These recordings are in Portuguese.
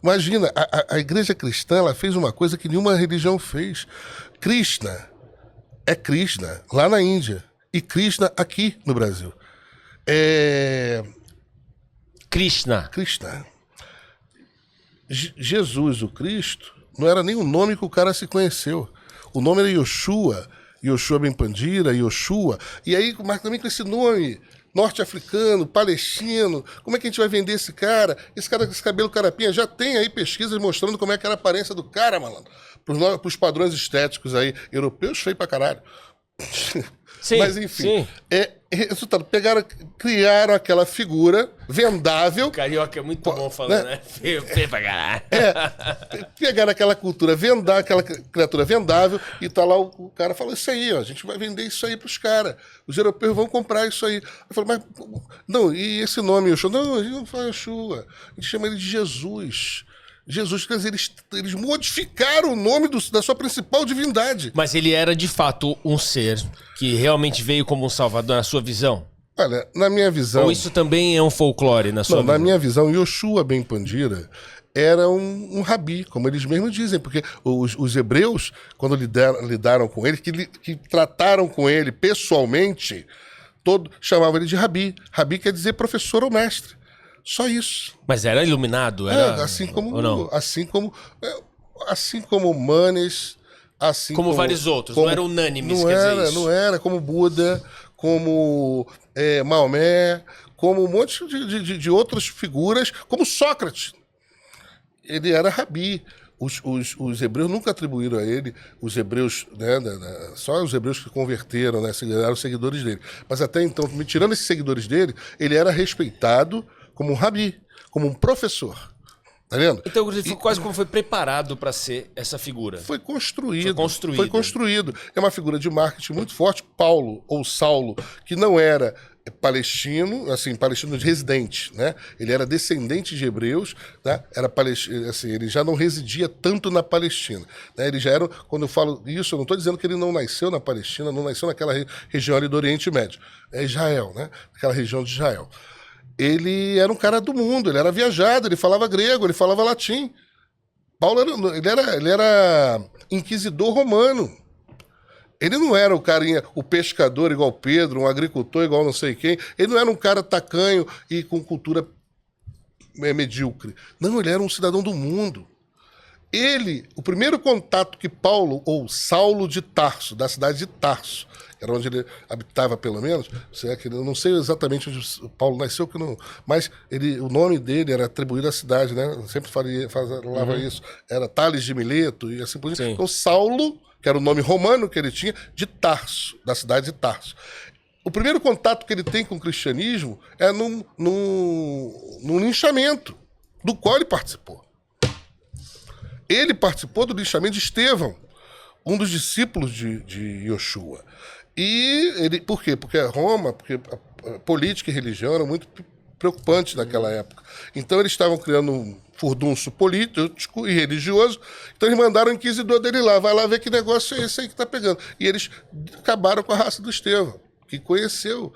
Imagina, a igreja cristã ela fez uma coisa que nenhuma religião fez. Krishna é Krishna lá na Índia e Krishna aqui no Brasil. É... Krishna. Krishna. Jesus, o Cristo, não era nem o nome que o cara se conheceu. O nome era Yoshua, Yoshua Ben Pandira, Yoshua. E aí, mas também com esse nome norte-africano, palestino, como é que a gente vai vender esse cara? Esse cara com esse cabelo carapinha, já tem aí pesquisas mostrando como é que era a aparência do cara, malandro. Pros padrões estéticos aí, europeus, feio pra caralho. Sim, mas enfim, sim. Resultado, criaram aquela figura vendável. Carioca é muito bom falando, né? Feio pra caralho. Pegaram aquela cultura aquela criatura vendável e tá lá o cara falou, isso aí, ó, a gente vai vender isso aí pros caras. Os europeus vão comprar isso aí. Eu falei, mas, não, e esse nome, Yoshua? Não, a gente não fala Yoshua, a gente chama ele de Jesus. Jesus, quer dizer, eles modificaram o nome da sua principal divindade. Mas ele era, de fato, um ser que realmente veio como um salvador, na sua visão? Olha, na minha visão... Ou isso também é um folclore, na sua visão? Na minha visão, Yoshua Ben Pandira era um rabi, como eles mesmos dizem, porque os hebreus, quando lidaram com ele, que trataram com ele pessoalmente, chamavam ele de rabi. Rabi quer dizer professor ou mestre. Só isso. Mas era iluminado? Era... assim como... Ou não? Assim como Manes... Assim como vários outros, não era unânimes, quer dizer isso. Não era, como Buda, como Maomé, como um monte de outras figuras, como Sócrates. Ele era rabi. Os hebreus nunca atribuíram a ele, os hebreus, né, só os hebreus que converteram, né, eram seguidores dele. Mas até então, tirando esses seguidores dele, ele era respeitado como um rabi, como um professor. Tá vendo? Então, quase como foi preparado para ser essa figura? Foi construído. É uma figura de marketing muito forte. Paulo, ou Saulo, que não era palestino, assim, palestino de residente, né? Ele era descendente de hebreus, né? Era palestino, assim, ele já não residia tanto na Palestina, né? Ele já era, quando eu falo isso, eu não estou dizendo que ele não nasceu na Palestina, não nasceu naquela região ali do Oriente Médio. É Israel, né? Aquela região de Israel. Ele era um cara do mundo, ele era viajado, ele falava grego, ele falava latim. Paulo ele era inquisidor romano. Ele não era o pescador igual Pedro, um agricultor igual não sei quem. Ele não era um cara tacanho e com cultura medíocre. Não, ele era um cidadão do mundo. O primeiro contato que Paulo, ou Saulo de Tarso, da cidade de Tarso, era onde ele habitava pelo menos, eu não sei exatamente onde Paulo nasceu, mas o nome dele era atribuído à cidade, né? Eu sempre falava isso. Era Tales de Mileto e assim por diante. Então Saulo, que era o nome romano que ele tinha, de Tarso, da cidade de Tarso. O primeiro contato que ele tem com o cristianismo é num linchamento, do qual ele participou. Ele participou do linchamento de Estevão, um dos discípulos de Yoshua. Por quê? Porque porque a política e religião eram muito preocupantes naquela época. Então eles estavam criando um furdunço político e religioso, então eles mandaram o inquisidor dele lá, vai lá ver que negócio é esse aí que está pegando. E eles acabaram com a raça do Estevão, que conheceu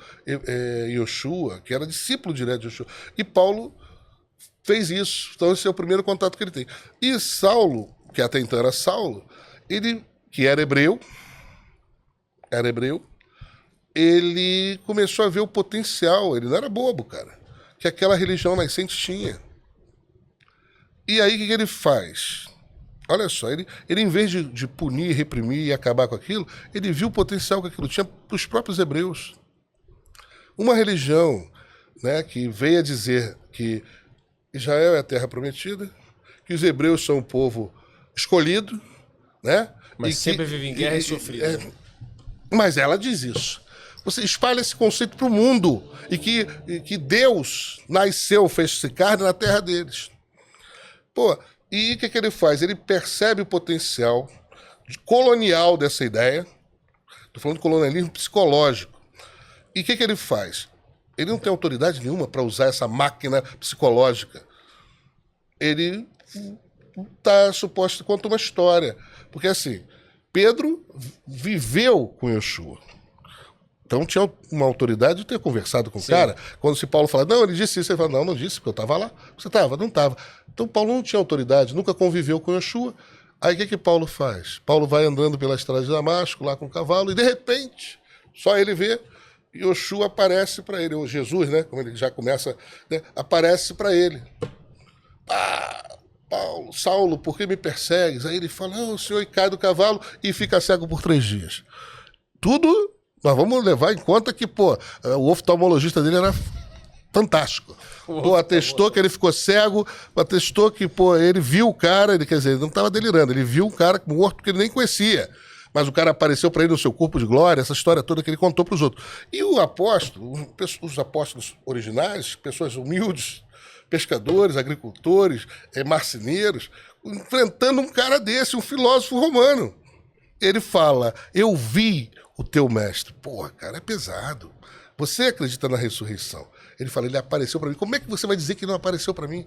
Yoshua, que era discípulo direto de Yoshua. E Paulo fez isso. Então esse é o primeiro contato que ele tem. E Saulo, que até então era Saulo, ele, que era hebreu, ele começou a ver o potencial, ele não era bobo, cara, que aquela religião nascente tinha. E aí o que ele faz? Olha só, ele em vez de punir, reprimir e acabar com aquilo, ele viu o potencial que aquilo tinha para os próprios hebreus. Uma religião, né, que veio a dizer que Israel é a terra prometida, que os hebreus são o povo escolhido, né? Mas sempre vive em guerra e sofrido. Mas ela diz isso. Você espalha esse conceito para o mundo e que Deus nasceu, fez-se carne na terra deles. Pô, e o que ele faz? Ele percebe o potencial colonial dessa ideia. Estou falando de colonialismo psicológico. E o que ele faz? Ele não tem autoridade nenhuma para usar essa máquina psicológica. Ele conta uma história. Porque assim, Pedro viveu com Yoshua. Então tinha uma autoridade de ter conversado com o cara. Quando se Paulo fala, não, ele disse isso, ele fala, não, não disse, porque eu estava lá. Você estava? Não estava. Então Paulo não tinha autoridade, nunca conviveu com Yoshua. Aí o que Paulo faz? Paulo vai andando pela estrada de Damasco, lá com o cavalo, e de repente, só ele vê, Yoshua aparece para ele, ou Jesus, né, como ele já começa, né, aparece para ele. Paulo, Saulo, por que me persegues? Aí ele fala, o senhor, e cai do cavalo e fica cego por 3 dias. Tudo, nós vamos levar em conta que, o oftalmologista dele era fantástico. Atestou que ele ficou cego, atestou que, ele viu o cara, quer dizer, ele não estava delirando, ele viu o cara morto que ele nem conhecia. Mas o cara apareceu para ele no seu corpo de glória, essa história toda que ele contou para os outros. E o apóstolo, os apóstolos originais, pessoas humildes, pescadores, agricultores, marceneiros, enfrentando um cara desse, um filósofo romano. Ele fala, eu vi o teu mestre. Cara, é pesado. Você acredita na ressurreição? Ele fala, ele apareceu para mim. Como é que você vai dizer que não apareceu para mim?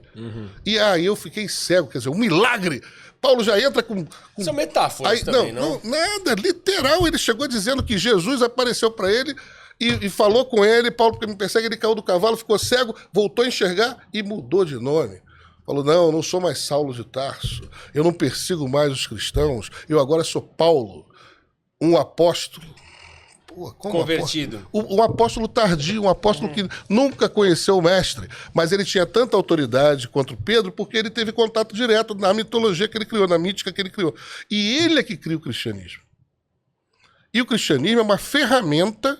E aí eu fiquei cego, quer dizer, um milagre. Paulo já entra com... São metáforas também, não? Nada, literal. Ele chegou dizendo que Jesus apareceu para ele e falou com ele, Paulo, porque me persegue, ele caiu do cavalo, ficou cego, voltou a enxergar e mudou de nome. Falou, não, eu não sou mais Saulo de Tarso, eu não persigo mais os cristãos, eu agora sou Paulo, um apóstolo. Convertido. Um apóstolo tardio, um apóstolo que nunca conheceu o mestre, mas ele tinha tanta autoridade contra o Pedro porque ele teve contato direto na mitologia que ele criou, na mítica que ele criou. E ele é que cria o cristianismo. E o cristianismo é uma ferramenta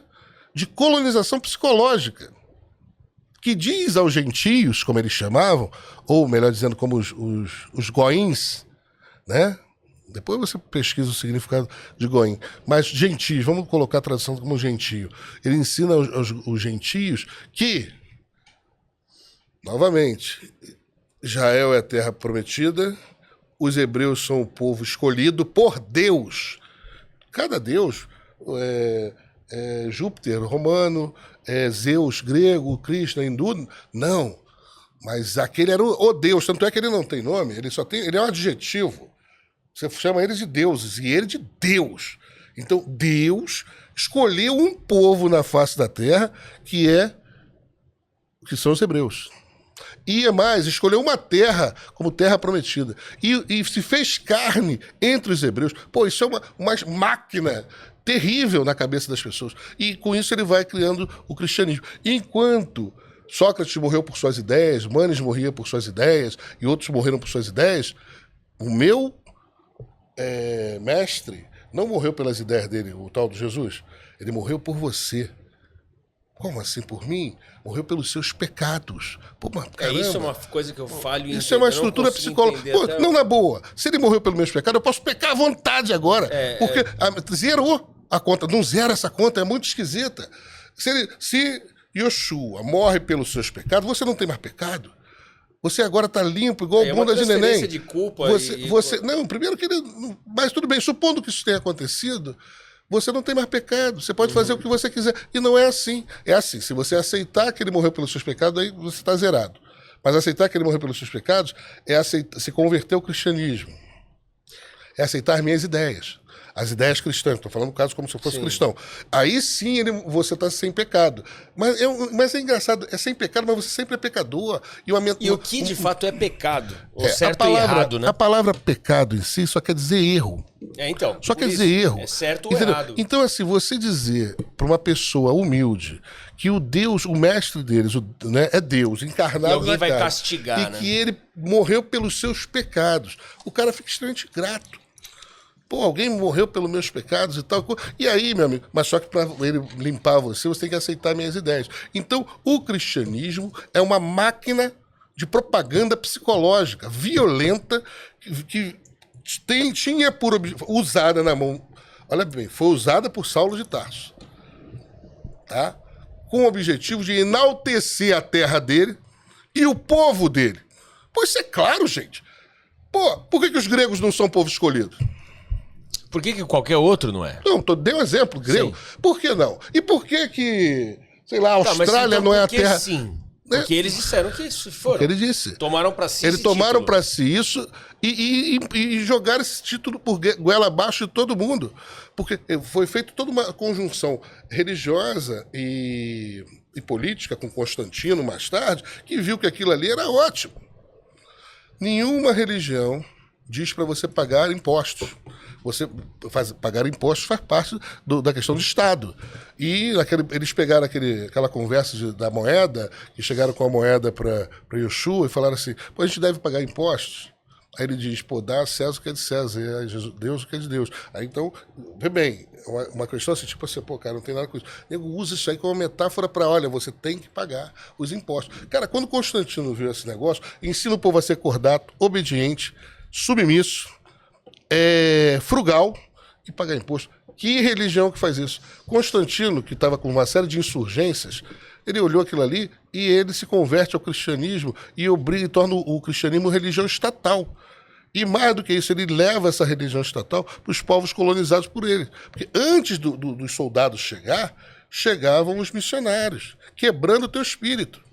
de colonização psicológica que diz aos gentios, como eles chamavam, ou melhor dizendo, como os goins, né? Depois você pesquisa o significado de goim. Mas gentios, vamos colocar a tradução como gentio. Ele ensina os gentios que, novamente, Israel é a terra prometida, os hebreus são o povo escolhido por Deus. Cada Deus é Júpiter romano, é Zeus grego, Krishna hindu, não. Mas aquele era o Deus, tanto é que ele não tem nome, ele é um adjetivo. Você chama eles de deuses, e ele de Deus. Então, Deus escolheu um povo na face da terra que são os hebreus. E é mais, escolheu uma terra como terra prometida. E se fez carne entre os hebreus. Isso é uma máquina terrível na cabeça das pessoas. E com isso ele vai criando o cristianismo. Enquanto Sócrates morreu por suas ideias, Manes morria por suas ideias, e outros morreram por suas ideias, o meu mestre não morreu pelas ideias dele, o tal de Jesus. Ele morreu por você. Como assim por mim? Morreu pelos seus pecados. Isso é uma coisa que eu falho. Isso é uma estrutura psicológica. Não, na boa. Se ele morreu pelos meus pecados, eu posso pecar à vontade agora. Porque zerou a conta. Não zera essa conta, é muito esquisita. Se Yoshua morre pelos seus pecados, você não tem mais pecado. Você agora está limpo, igual bunda de neném. De culpa Não, primeiro que ele... Mas tudo bem, supondo que isso tenha acontecido, você não tem mais pecado. Você pode fazer o que você quiser. E não é assim. É assim, se você aceitar que ele morreu pelos seus pecados, aí você está zerado. Mas aceitar que ele morreu pelos seus pecados é se converter ao cristianismo. É aceitar minhas ideias. As ideias cristãs, estou falando no caso como se eu fosse cristão. Aí sim você está sem pecado. Mas é engraçado, é sem pecado, mas você sempre é pecador. E o que de fato é pecado? O certo e errado, né? A palavra pecado em si só quer dizer erro. Então. Só quer dizer erro. É certo ou errado. Então, assim, você dizer para uma pessoa humilde que o mestre deles, é Deus, encarnado e alguém na vai carne, castigar, e que ele morreu pelos seus pecados. O cara fica extremamente grato. Alguém morreu pelos meus pecados e tal. E aí, meu amigo, mas só que para ele limpar você tem que aceitar minhas ideias. Então, o cristianismo é uma máquina de propaganda psicológica, violenta, que tinha por usada na mão. Olha bem, foi usada por Saulo de Tarso. Tá? Com o objetivo de enaltecer a terra dele e o povo dele. Isso é claro, gente. Por que os gregos não são povo escolhido? Por que qualquer outro não é? Não, dei um exemplo grego. Sim. Por que não? E por que sei lá, a Austrália não é a terra... Sim. Porque eles disseram que isso foram. Ele disse. Tomaram para si Eles tomaram para si isso e jogaram esse título por goela abaixo de todo mundo. Porque foi feita toda uma conjunção religiosa e política com Constantino mais tarde, que viu que aquilo ali era ótimo. Nenhuma religião diz para você pagar impostos. Pagar impostos faz parte da questão do Estado. E eles pegaram aquela conversa da moeda, que chegaram com a moeda para Yoshua e falaram assim, pô, a gente deve pagar impostos? Aí ele diz, pô, dá a César o que é de César, e a Deus o que é de Deus. Aí então, vê bem, uma questão assim, tipo assim, pô, cara, não tem nada com isso. O nego usa isso aí como uma metáfora para, olha, você tem que pagar os impostos. Cara, quando Constantino viu esse negócio, ensina o povo a ser cordato, obediente, submisso, frugal e pagar imposto. Que religião que faz isso? Constantino, que estava com uma série de insurgências, ele olhou aquilo ali e ele se converte ao cristianismo e torna o cristianismo religião estatal. E mais do que isso, ele leva essa religião estatal para os povos colonizados por ele. Porque antes dos soldados chegavam os missionários, quebrando o teu espírito.